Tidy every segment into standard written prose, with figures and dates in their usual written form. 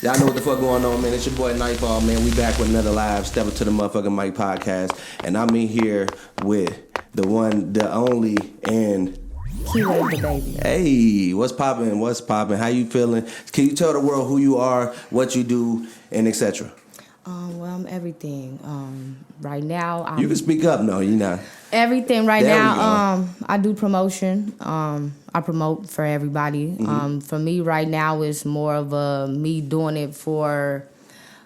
Y'all know what the fuck going on, man. It's your boy Nightfall, man. We back with another live Step Up to the Motherfucking Mic podcast. And I'm in here with the one, the only, and... Keyword the baby. Hey, what's poppin'? What's poppin'? How you feeling? Can you tell the world who you are, what you do, and etc.? Well, I'm everything. Right now, You can speak up, no, you not. Everything right There now. I do promotion. I promote for everybody. Mm-hmm. For me, right now, it's more of a me doing it for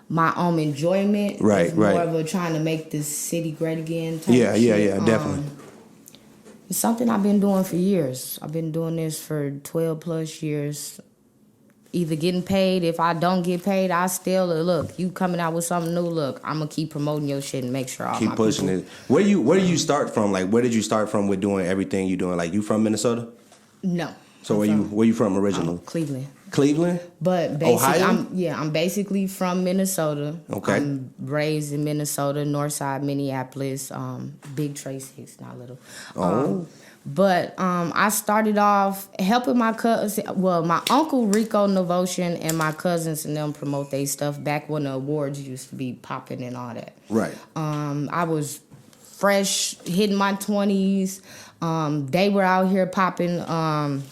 my own enjoyment. Right, it's more right. of a trying to make this city great again. Type Yeah, of shit. definitely. It's something I've been doing for years. I've been doing this for 12 plus years. Either getting paid. If I don't get paid, I still look. You coming out with something new? Look, I'm gonna keep promoting your shit and make sure all keep my pushing people. it. Where do you start from? Like, where did you start from with doing everything you doing? Like, you from Minnesota? No. So where you from originally? Cleveland. Cleveland? But basically, Ohio? I'm basically from Minnesota. Okay. I'm raised in Minnesota, Northside, Minneapolis. Big Tracy, not little. But I started off helping my cousin. Well, my uncle Rico Novotion and my cousins and them promote their stuff back when the awards used to be popping and all that. Right. I was fresh, hitting my 20s. They were out here popping.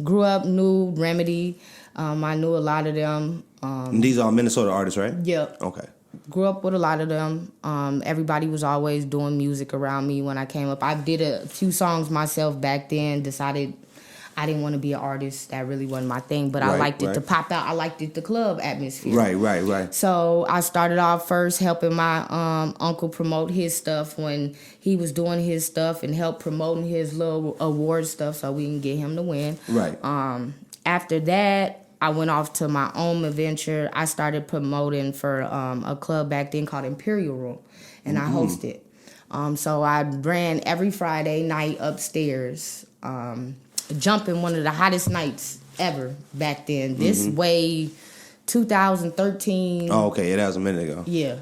Grew up, knew Remedy. I knew a lot of them. These are Minnesota artists, right? Yep. Okay. Grew up with a lot of them. Everybody was always doing music around me when I came up. I did a few songs myself back then. Decided I didn't want to be an artist. That really wasn't my thing. But I liked it to pop out. I liked it, the club atmosphere. Right. So I started off first helping my uncle promote his stuff when he was doing his stuff and help promoting his little award stuff so we can get him to win. Right. After that, I went off to my own adventure. I started promoting for a club back then called Imperial Room, and I hosted. So I ran every Friday night upstairs, jumping one of the hottest nights ever back then. This way, 2013. Oh, okay. Yeah, that was a minute ago. Yeah.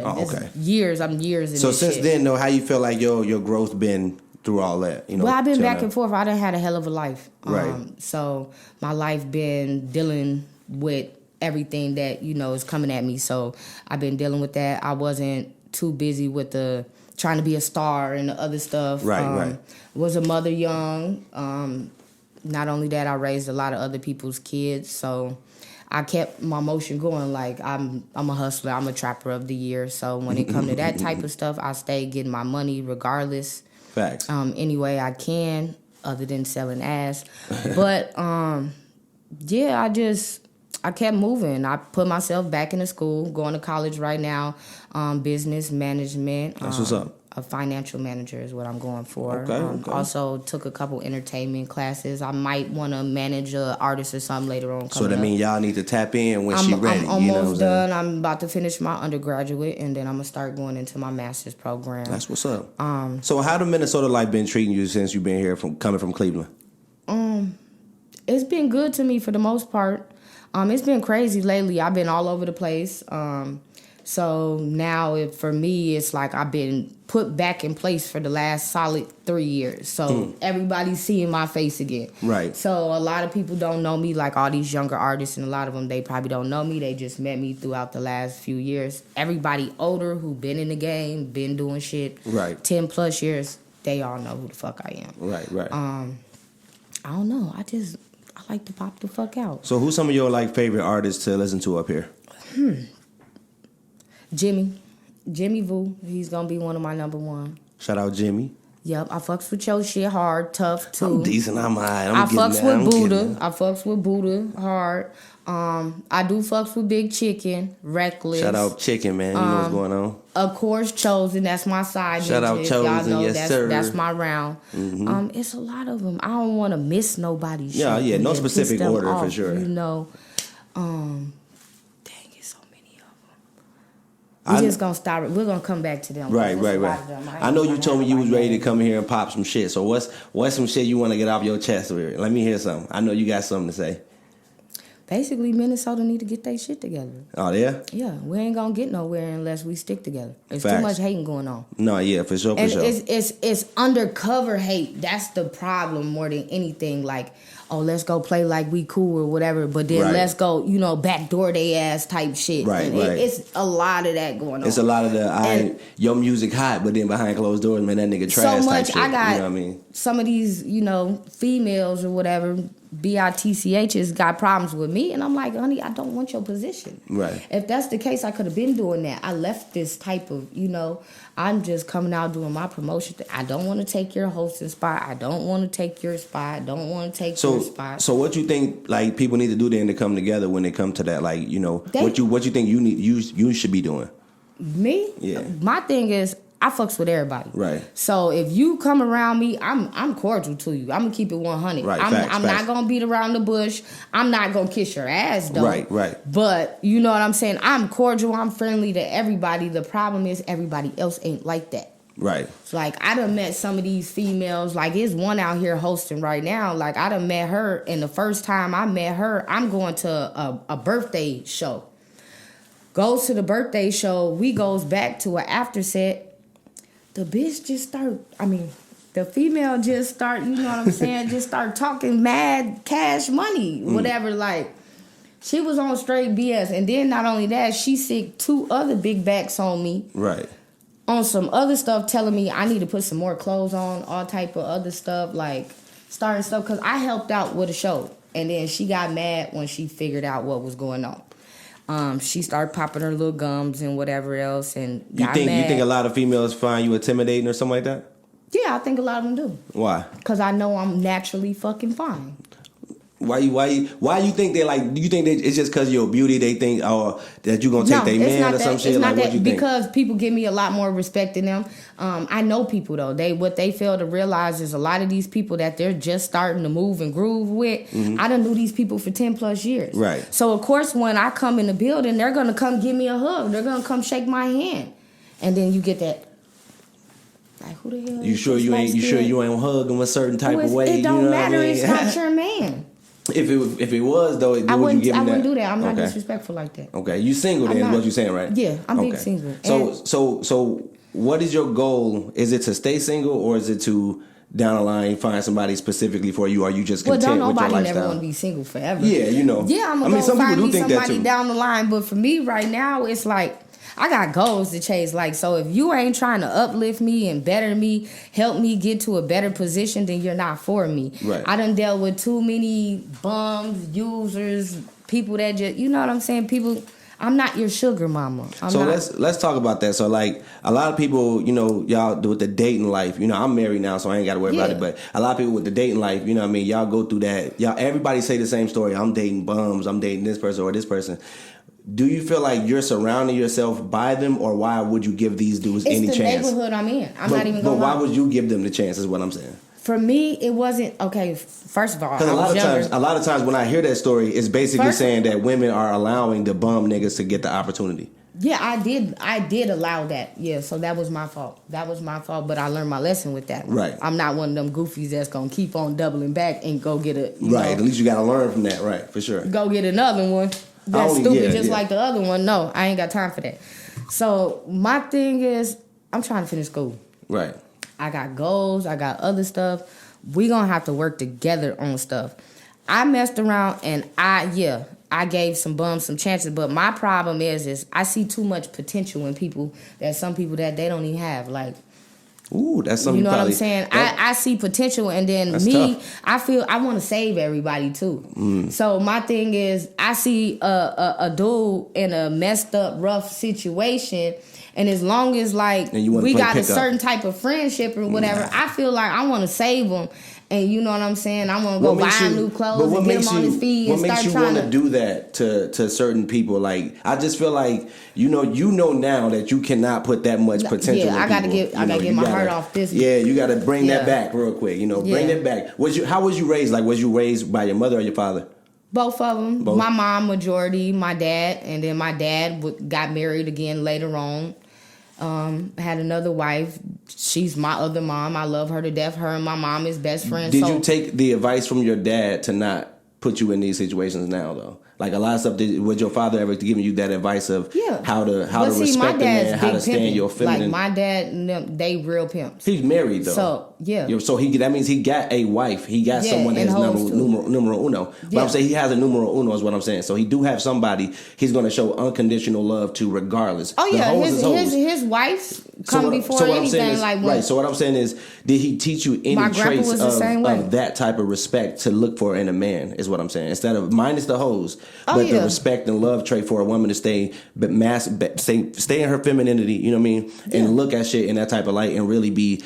Oh, okay. Years. I'm years in So this since shit. then, though, how you feel like your growth been through all that? You know. Well, I've been till back now? and forth. I done had a hell of a life. Right. So my life been dealing with everything that, is coming at me. So I've been dealing with that. I wasn't too busy with the trying to be a star and the other stuff. Right. Was a mother young. Not only that, I raised a lot of other people's kids. So I kept my motion going. Like, I'm a hustler. I'm a trapper of the year. So when it come to that type of stuff, I stay getting my money regardless. Facts. Any way I can, other than selling ass. But yeah, I kept moving. I put myself back into school, going to college right now, business management. That's what's up. A financial manager is what I'm going for. Okay. Also took a couple entertainment classes. I might want to manage an artist or something later on. So that means y'all need to tap in when she ready. I'm almost done. I'm about to finish my undergraduate, and then I'm going to start going into my master's program. That's what's up. So how the Minnesota life been treating you since you've been here coming from Cleveland? It's been good to me for the most part. It's been crazy lately. I've been all over the place. So now for me, it's like I've been put back in place for the last solid 3 years. So everybody's seeing my face again. Right. So a lot of people don't know me, like all these younger artists, and a lot of them, they probably don't know me. They just met me throughout the last few years. Everybody older who been in the game, been doing shit, 10 plus years, they all know who the fuck I am. Right. I don't know. I like to pop the fuck out. So who's some of your favorite artists to listen to up here? Jimmy Vu, he's gonna be one of my number one. Shout out Jimmy. Yep, I fucks with your shit hard, tough too. I'm decent. I'm alright. I fucks with Buddha. I fucks with Buddha hard. I do fucks with Big Chicken, Reckless. Shout out Chicken, man. You know what's going on. Of course, Chosen. That's my side. Shout out Chosen, y'all know yes sir. That's my round. It's a lot of them. I don't want to miss nobody's shit. Yeah. No and specific piss them order off, for sure. Dang, it's so many of them. We're just gonna start. We're gonna come back to them. Right. I know you told me you was ready to come here and pop some shit. So what's some shit you want to get off your chest? Let me hear something. I know you got something to say. Basically, Minnesota need to get their shit together. Oh, yeah? Yeah, we ain't gonna get nowhere unless we stick together. There's Facts. too much hating going on. No, yeah, for sure, and it's undercover hate. That's the problem more than anything. Like, oh, let's go play like we cool or whatever, but then let's go, backdoor they ass type shit. Right, and it's a lot of that going on. It's a lot of your music hot, but then behind closed doors, man, that nigga trash so much, type shit. I got you know what I mean? Some of these, females or whatever, BITCHs got problems with me, and I'm like, honey, I don't want your position. Right. If that's the case, I could have been doing that. I left this type of, I'm just coming out doing my promotion. I don't want to take your hosting spot. I don't want to take your spot. I don't want to take your spot. So what you think, like, people need to do then to come together when they come to that, like, what you think you should be doing? Me? Yeah. My thing is, I fucks with everybody. Right. So if you come around me, I'm cordial to you. I'm gonna keep it 100. Right. I'm not gonna beat around the bush. I'm not gonna kiss your ass though. Right. But you know what I'm saying? I'm cordial. I'm friendly to everybody. The problem is everybody else ain't like that. Right. So like I done met some of these females. Like there's one out here hosting right now. Like I done met her, and the first time I met her, I'm going to a birthday show. Goes to the birthday show. We goes back to an after set. The bitch the female just start, you know what I'm saying, just start talking mad cash money, whatever, like, she was on straight BS, and then not only that, she sick 2 other big backs on me. Right. On some other stuff, telling me I need to put some more clothes on, all type of other stuff, like, starting stuff, because I helped out with a show, and then she got mad when she figured out what was going on. She started popping her little gums and whatever else, and got mad. You think a lot of females find you intimidating or something like that? Yeah, I think a lot of them do. Why? Because I know I'm naturally fucking fine. Why you think they like? Do you think it's just because you're beauty? They think that you gonna take their man or some shit? It's like not what that, you think? because people give me a lot more respect than them. I know people though. What they fail to realize is a lot of these people that they're just starting to move and groove with. I done knew these people for 10+ years. Right. So of course when I come in the building, they're gonna come give me a hug. They're gonna come shake my hand, and then you get that. Like who the hell? You sure you ain't hug him a certain type of way? It don't matter. What I mean? It's not your man. If it was though, I wouldn't do that. I'm not Okay. disrespectful like that. Okay, you single then? Is what you saying, right? Yeah, I'm big single. So what is your goal? Is it to stay single, or is it to down the line find somebody specifically for you? Or are you just content with your lifestyle? Nobody never want to be single forever. Yeah, Yeah, I'm gonna some find people me do think that somebody too. down the line. But for me right now, it's like I got goals to chase. Like, so if you ain't trying to uplift me and better me, help me get to a better position, then you're not for me. Right. I done dealt with too many bums, users, people that just, you know what I'm saying? People, I'm not your sugar mama. Let's talk about that. So like a lot of people, y'all do with the dating life. I'm married now, so I ain't got to worry about it. But a lot of people with the dating life, you know what I mean? Y'all go through that. Everybody say the same story. I'm dating bums. I'm dating this person or this person. Do you feel like you're surrounding yourself by them, or why would you give these dudes any chance? It's the neighborhood I'm in. I'm not even going to But why would you give them the chance is what I'm saying. For me, it wasn't, okay, first of all, because a lot of times when I hear that story, it's basically saying that women are allowing the bum niggas to get the opportunity. Yeah, I did allow that. Yeah, so that was my fault. But I learned my lesson with that. Right. I'm not one of them goofies that's going to keep on doubling back and go get a... Right, at least you got to learn from that, right, for sure. Go get another one. That's stupid, like the other one. No, I ain't got time for that. So my thing is, I'm trying to finish school. Right. I got goals. I got other stuff. We gonna have to work together on stuff. I messed around and I gave some bums some chances. But my problem is I see too much potential in people that some people that they don't even have. Like, ooh, that's something. You know what I'm saying? I see potential, and then me, tough. I feel I want to save everybody too. So my thing is, I see a dude in a messed up, rough situation, and as long as like we got a certain type of friendship or whatever, I feel like I want to save him. And you know what I'm saying? I want to go buy him new clothes and get him on his feet and start trying to... What makes you want to do that to certain people? Like, I just feel like, you know now that you cannot put that much potential in people. I got to get my heart off this. Yeah, you got to bring that back real quick. Bring that back. How was you raised? Like, was you raised by your mother or your father? Both of them. Both? My mom, majority, my dad. And then my dad got married again later on. Had another wife. She's my other mom. I love her to death. Her and my mom is best friends. Did you take the advice from your dad to not put you in these situations now, though? Like a lot of stuff. Was your father ever giving you that advice of how to respect a man, how to stand your feminine? Like my dad, they real pimps. He's married though. So Yeah. So that means he got a wife. He got someone that's numero uno. But I'm saying he has a numero uno is what I'm saying. So he do have somebody he's going to show unconditional love to regardless. Oh yeah, his wife come before anything. Right. So what I'm saying is, did he teach you any traits of that type of respect to look for in a man? Is what I'm saying. Instead of minus the hoes, the respect and love trait for a woman to stay in her femininity. You know what I mean? And look at shit in that type of light and really be,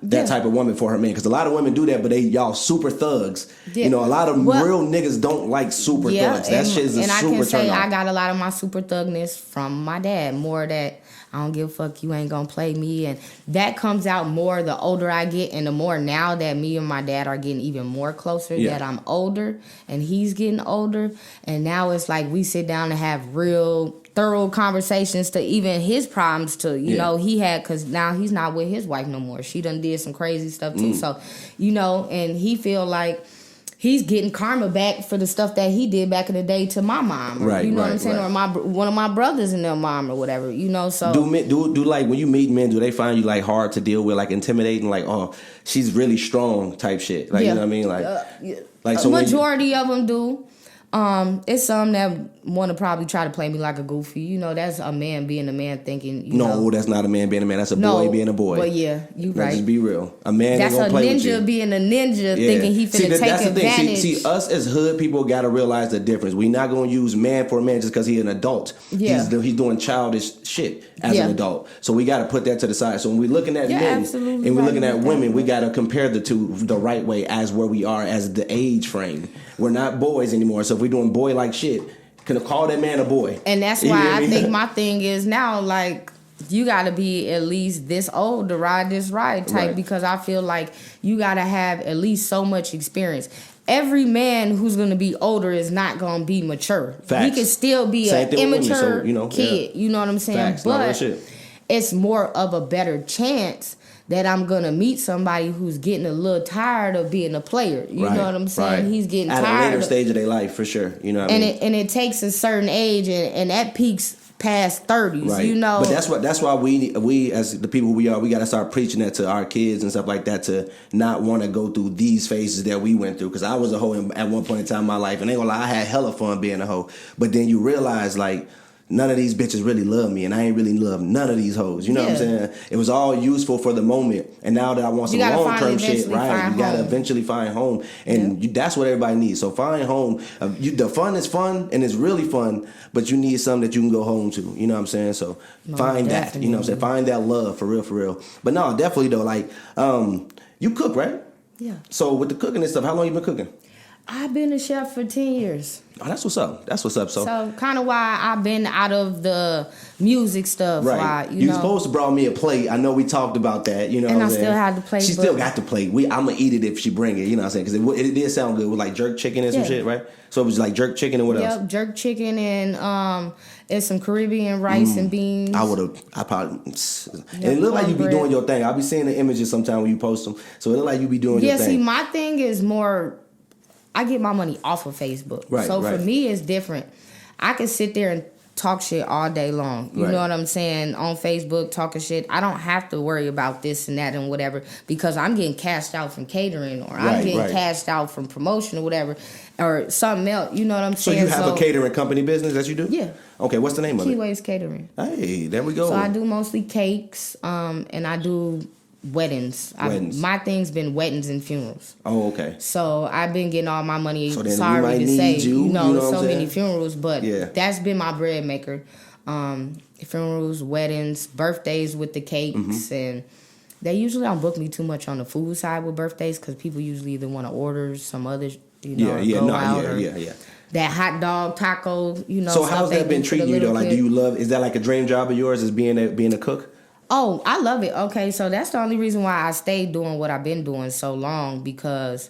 that type of woman for her man. Because a lot of women do that, but y'all super thugs. Yeah. A lot of real niggas don't like super thugs. That shit is a super turn on. And I can say I got a lot of my super thugness from my dad. More that I don't give a fuck, you ain't gonna play me. And that comes out more the older I get and the more now that me and my dad are getting even more closer, that I'm older and he's getting older. And now it's like we sit down and have real thorough conversations to even his problems to, he had, because now he's not with his wife no more. She done did some crazy stuff too. So, and he feel like he's getting karma back for the stuff that he did back in the day to my mom. Or, you know what I'm saying? Right. Or one of my brothers and their mom or whatever, so. Do like when you meet men, do they find you like hard to deal with, like intimidating, like, oh, she's really strong type shit? Like, you know what I mean? Like, so majority of them do. It's some that want to probably try to play me like a goofy. That's a man being a man thinking. No, that's not a man being a man. That's a boy being a boy. But yeah, you right. Let's just be real. A man that's ain't gonna play with you. That's a ninja being a ninja thinking he finna take advantage. See, us as hood people gotta realize the difference. We not gonna use man for a man just because he's an adult. Yeah. He's doing childish shit as an adult. So we gotta put that to the side. So when we're looking at men and we're looking at women, we gotta compare the two the right way as where we are as the age frame. We're not boys anymore. So if we're doing boy like shit, can call that man a boy. And that's why I think my thing is now, like, you got to be at least this old to ride this ride type, because I feel like you got to have at least so much experience. Every man who's going to be older is not going to be mature. Facts. He can still be an immature kid. You know what I'm saying? Facts. But it's more of a better chance that I'm going to meet somebody who's getting a little tired of being a player. You know what I'm saying? He's getting tired. At a later stage of their life, for sure. You know what I mean? And it takes a certain age, and that peaks past 30s, But that's why we as the people who we are, we got to start preaching that to our kids and stuff like that, to not want to go through these phases that we went through. Because I was a hoe at one point in time in my life, and ain't gonna lie, I had hella fun being a hoe. But then you realize, like, none of these bitches really love me, and I ain't really love none of these hoes. You know what I'm saying? It was all useful for the moment, and now that I want some long-term shit, you gotta eventually find home, and that's what everybody needs. So find home. The fun is fun, and it's really fun, but you need something that you can go home to. You know what I'm saying? So find that. You know what I'm saying? Find that love, for real. But no, definitely though, like, you cook, right? Yeah. So with the cooking and stuff, how long you been cooking? I've been a chef for 10 years. Oh, that's what's up. So kind of why I've been out of the music stuff. Right. Why, you supposed to brought me a plate. I know we talked about that. You know, and I still had the plate. She still got the plate. I'm gonna eat it if she bring it. You know what I'm saying? Because it did sound good with like jerk chicken and some shit, right? So it was like jerk chicken and what else? Yep, jerk chicken and some Caribbean rice and beans. I probably. And it looked like you be doing your thing. I'll be seeing the images sometime when you post them. So it look like you be doing your thing. Yeah, see, my thing is more, I get my money off of Facebook. Right, so for me, it's different. I can sit there and talk shit all day long. You know what I'm saying? On Facebook, talking shit. I don't have to worry about this and that and whatever, because I'm getting cashed out from catering, or I'm getting cashed out from promotion or whatever, or something else. You know what I'm saying? So you have a catering company business that you do? Yeah. Okay, what's the name of it? Keyways Catering. Hey, there we go. So I do mostly cakes, and I do weddings. My thing's been weddings and funerals. Oh, okay. So I've been getting all my money. So sorry to say, so many funerals, but that's been my bread maker. Funerals, weddings, birthdays with the cakes, and they usually don't book me too much on the food side with birthdays, because people usually either want to order some other, that hot dog taco, So how's that been treating you though? Like, do you love? Is that like a dream job of yours? Is being a cook? Oh, I love it. Okay, so that's the only reason why I stayed doing what I've been doing so long, because,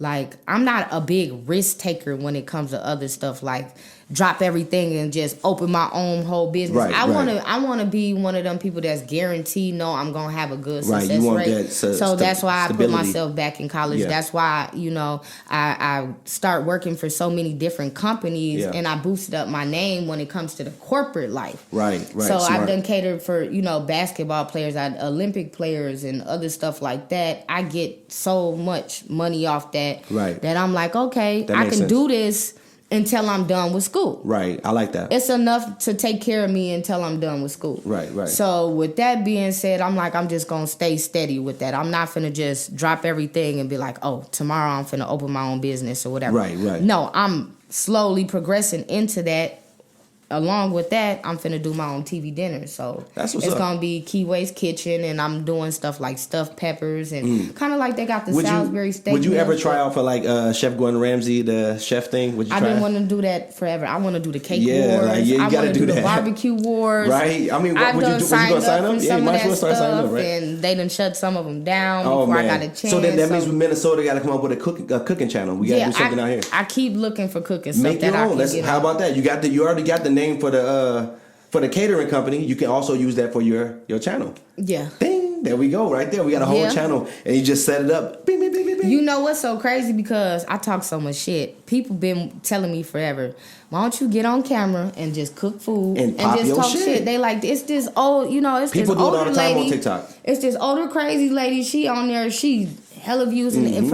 like, I'm not a big risk taker when it comes to other stuff. Like, drop everything and just open my own whole business. Right, I want to be one of them people that's guaranteed I'm going to have a good success you want rate. that So that's why stability. I put myself back in college. Yeah. That's why, I start working for so many different companies and I boosted up my name when it comes to the corporate life. Right. So Smart. I've done catered for, basketball players, Olympic players and other stuff like that. I get so much money off that that I'm like, okay, I can do this until I'm done with school. Right. I like that. It's enough to take care of me until I'm done with school. Right. So with that being said, I'm just going to stay steady with that. I'm not finna just drop everything and be like, oh, tomorrow I'm finna open my own business or whatever. Right. No, I'm slowly progressing into that. Along with that, I'm finna do my own TV dinner. So that's what's it's up. Gonna be Keyway's Kitchen, and I'm doing stuff like stuffed peppers and kind of like they got the Salisbury steak. Would you ever try out for like Chef Gordon Ramsay, the chef thing? Would you I've try? been wanting to do that forever. I want to do the cake wars. You I gotta want to do that. the barbecue wars. Right. I mean, I've would you gonna sign up? Yeah, you might as well start signing up, right? And they done shut some of them down before I got a chance. So then that means with Minnesota, got to come up with a cooking channel. We got to do something out here. I keep looking for cooking stuff. Make your own. How about that? You already got the name for the catering company. You can also use that for your channel. Yeah. Ding. There we go. Right there. We got a whole channel, and you just set it up. Bing, bing, bing, bing, bing. You know what's so crazy? Because I talk so much shit. People been telling me forever, why don't you get on camera and just cook food and just talk shit? They like, it's this old, it's people this older do it all the time lady on TikTok. It's this older crazy lady. She on there. She hella views, and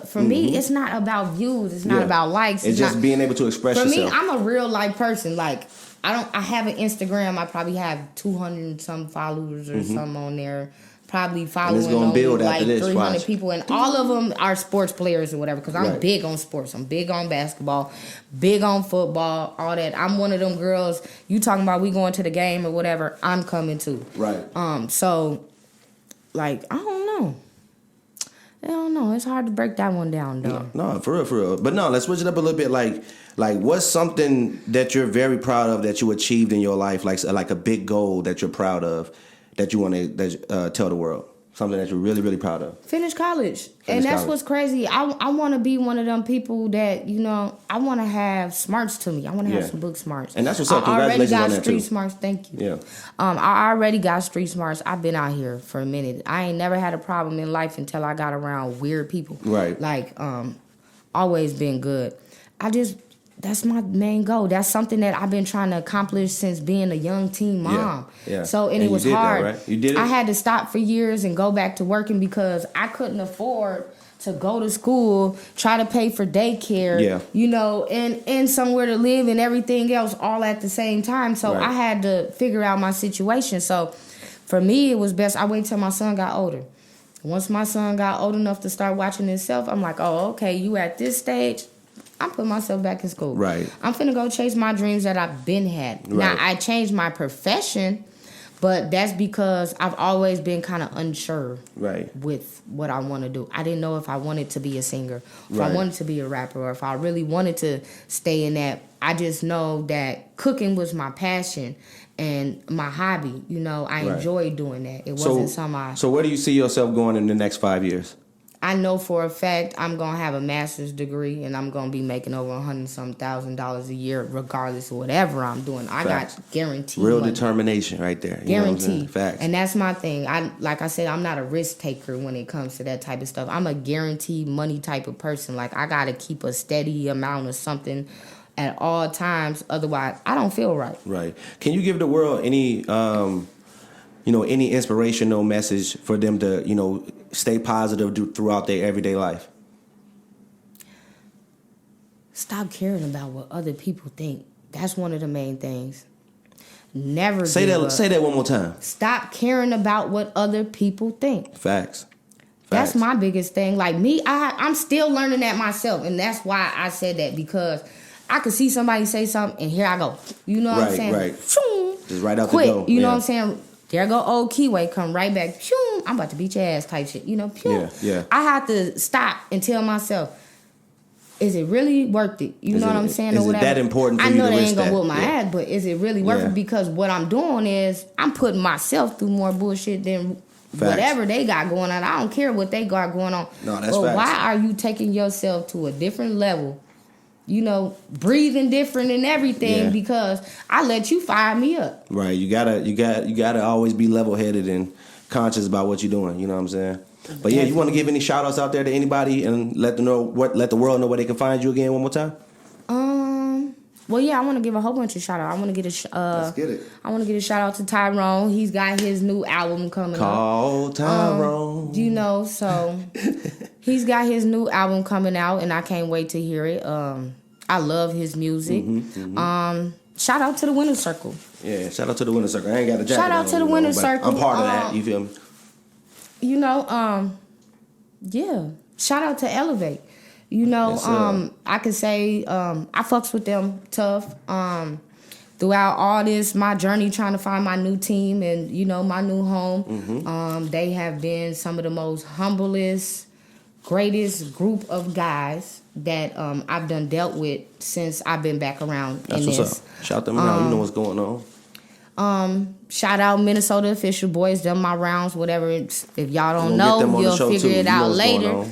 for me, it's not about views. It's not about likes. It's just being able to express yourself. For me, I'm a real life person. Like I have an Instagram. I probably have 200 and some followers or something on there. Probably following only like 300 people, and all of them are sports players or whatever. Because I'm big on sports. I'm big on basketball, big on football, all that. I'm one of them girls. You talking about we going to the game or whatever? I'm coming too. Right. So, like, I don't know. It's hard to break that one down, though. No, for real. But no, let's switch it up a little bit. Like what's something that you're very proud of that you achieved in your life? Like a big goal that you're proud of that you want to tell the world. Something that you're really, really proud of. Finish college. And that's what's crazy. I want to be one of them people that, I want to have smarts to me. I want to have some book smarts. And that's what's up. Congratulations on that, too. I already got street smarts. Thank you. Yeah. I already got street smarts. I've been out here for a minute. I ain't never had a problem in life until I got around weird people. Right. Like, always been good. That's my main goal. That's something that I've been trying to accomplish since being a young teen mom. Yeah. So, and it was hard. That, right? You did it? I had to stop for years and go back to working because I couldn't afford to go to school, try to pay for daycare, and somewhere to live and everything else all at the same time. So I had to figure out my situation. So for me, it was best I wait till my son got older. Once my son got old enough to start watching himself, I'm like, oh, okay, you at this stage, I'm putting myself back in school. Right. I'm finna go chase my dreams that I've been had. Right. Now, I changed my profession, but that's because I've always been kind of unsure with what I want to do. I didn't know if I wanted to be a singer, if I wanted to be a rapper, or if I really wanted to stay in that. I just know that cooking was my passion and my hobby. I enjoyed doing that. It wasn't something So where do you see yourself going in the next 5 years? I know for a fact I'm going to have a master's degree and I'm going to be making over $100,000 a year regardless of whatever I'm doing. I got guaranteed real money. Determination right there. Guaranteed. Facts. And that's my thing. Like I said, I'm not a risk taker when it comes to that type of stuff. I'm a guaranteed money type of person. Like I got to keep a steady amount of something at all times. Otherwise, I don't feel right. Right. Can you give the world any any inspirational message for them to, stay positive throughout their everyday life? Stop caring about what other people think. That's one of the main things. Never say that one more time. Stop caring about what other people think. Facts. That's my biggest thing. Like me, I'm still learning that myself, and that's why I said that, because I could see somebody say something and here I go. You know what I'm saying? Right. Just right out quick, the door. You know what I'm saying? There go old Keyway, come right back. I'm about to beat your ass type shit. Yeah. I have to stop and tell myself, is it really worth it? You know what I'm saying? Is it that important for you to risk that? I know they ain't going to whoop my ass, but is it really worth it? Because what I'm doing is I'm putting myself through more bullshit than whatever they got going on. I don't care what they got going on. No, that's but facts. Why are you taking yourself to a different level breathing different and everything because I let you fire me up. Right. You gotta always be level headed and conscious about what you're doing. You know what I'm saying? But yeah, you want to give any shout outs out there to anybody and let the world know where they can find you again one more time? Well, yeah, I want to give a whole bunch of shout outs. I want to get Let's get it. I want to get a shout out to Tyrone. He's got his new album coming Called Tyrone. So he's got his new album coming out, and I can't wait to hear it. I love his music. Shout out to the Winner Circle. Yeah, shout out to the Winner Circle. I ain't got a jacket. Shout out to the Winner Circle. I'm part of that. You feel me? Yeah. Shout out to Elevate. I could say I fucks with them tough. Throughout all this, my journey trying to find my new team and, my new home, they have been some of the most humblest, greatest group of guys that I've done dealt with since I've been back around. That's what's up. Shout them out. You know what's going on. Shout out Minnesota Official Boys, done my rounds, whatever. If y'all don't know, you'll figure it out later.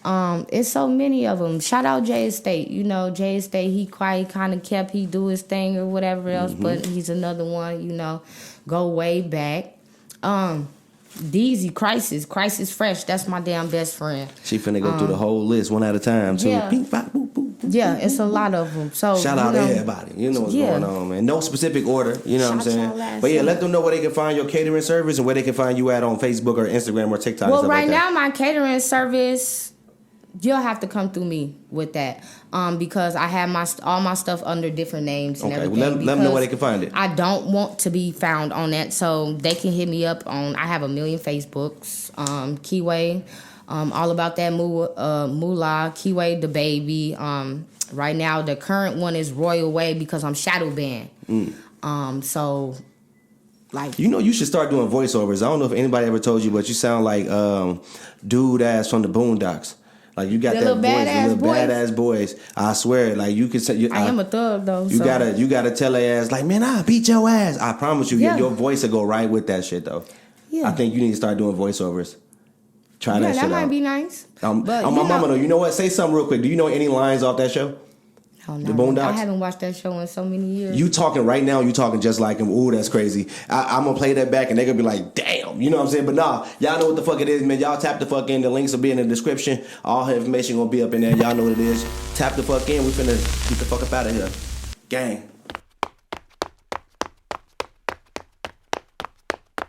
It's so many of them. Shout out Jay Estate. Jay Estate, he quiet, kind of kept, he do his thing or whatever else, but he's another one, go way back. Deezy, Crisis Fresh, that's my damn best friend. She finna go through the whole list one at a time, too. Yeah. Pink, pop, boop, boop, boop, yeah, it's a lot of them. So shout out to everybody. You know what's going on, man. No specific order, you know what I'm saying? But yeah, let them know where they can find your catering service and where they can find you at on Facebook or Instagram or TikTok. Well, right now, my catering service, you'll have to come through me with that because I have all my stuff under different names and everything. Well, let them know where they can find it. I don't want to be found on that, so they can hit me up on. I have a million Facebooks. Keyway, all about that moolah. Keyway the baby. Right now, the current one is Royal Way because I'm shadow banned. So. Like, you should start doing voiceovers. I don't know if anybody ever told you, but you sound like dude ass from the Boondocks. Like you got that voice, the little badass boys. I swear, like you could say. I am a thug though. You gotta tell their ass like, man, I'll beat your ass. I promise you, your voice will go right with that shit though. Yeah. I think you need to start doing voiceovers. Try that shit out. That might be nice. But my mama though. You know what? Say something real quick. Do you know any lines off that show? Oh, no. The Boondocks? I haven't watched that show in so many years. You talking right now, you talking just like him. Ooh, that's crazy. I'm going to play that back and they're going to be like, damn. You know what I'm saying? But nah, y'all know what the fuck it is, man. Y'all tap the fuck in. The links will be in the description. All her information going to be up in there. Y'all know what it is. Tap the fuck in. We finna get the fuck up out of here. Gang.